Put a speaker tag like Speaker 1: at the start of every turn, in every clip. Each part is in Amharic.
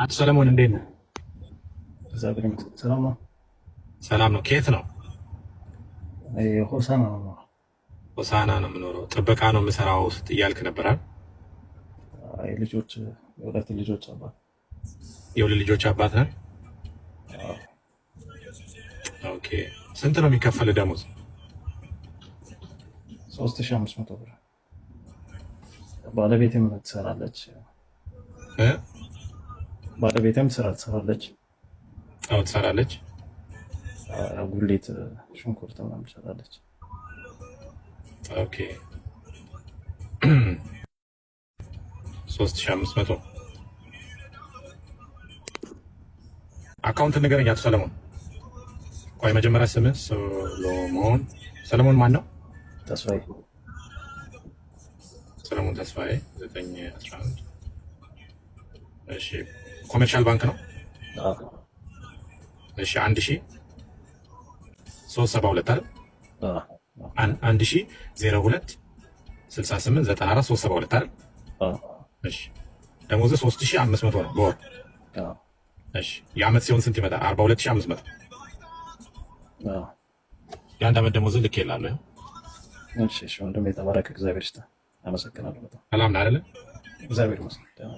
Speaker 1: አቶ ሰለሞን እንዴት ነው?
Speaker 2: እግዚአብሔር ይመስገን ሰላም ነው።
Speaker 1: ሰላም ነው። ከየት ነው?
Speaker 2: ሆሳና ነው።
Speaker 1: ሆሳና ነው የምኖረው። ጥበቃ ነው የምሰራው እያልክ ነበር አይደል?
Speaker 2: ልጆች የሁለት ልጆች አባት።
Speaker 1: የሁለት ልጆች አባት ነህ? ኦኬ። ስንት ነው የሚከፈል ደሞዝ?
Speaker 2: 3500 ብር። ባለቤቴም ትሰራለች። ባለቤቴም ስራ ትሰራለች።
Speaker 1: አዎ ትሰራለች።
Speaker 2: ጉሊት ሽንኩርት ምናምን ትሰራለች።
Speaker 1: ኦኬ 3500 አካውንት ንገረኝ አቶ ሰለሞን። ቆይ መጀመሪያ ስምህ ሰሎሞን። ሰለሞን ማን ነው?
Speaker 2: ተስፋዬ።
Speaker 1: ሰለሞን ተስፋዬ 911። እሺ ኮሜርሻል ባንክ ነው? እሺ 1372 አይደል? 1002 68 94 372 አይደል? እሺ ደሞዝ 3500 ነው በወር። እሺ የዓመት ሲሆን ስንት ይመጣል? 42500። የአንድ ዓመት ደሞዝ ልክ ይላል።
Speaker 2: እሺ እሺ ወንድሜ ተባረክ። እግዚአብሔር ይስጥህ። አመሰግናለሁ በጣም።
Speaker 1: ሰላም ነህ አይደል?
Speaker 2: እግዚአብሔር ይመስገን።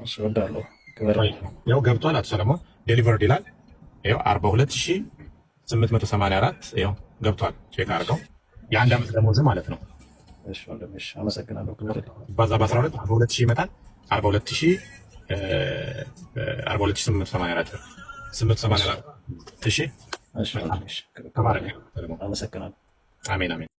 Speaker 2: እሺ ወዳለሁ።
Speaker 1: ያው ገብቷል አቶ ሰለሞን ዴሊቨርድ ይላል። ያው 42884 ያው ገብቷል። ቼክ አድርገው። የአንድ ዓመት ደሞዝ ማለት ነው።
Speaker 2: እሺ ወንድሜ እሺ አመሰግናለሁ።
Speaker 1: ባዛ በ12 42000 ይመጣል። 42884 884 እሺ።
Speaker 2: እሺ ወንድሜ እሺ አመሰግናለሁ።
Speaker 1: አሜን አሜን።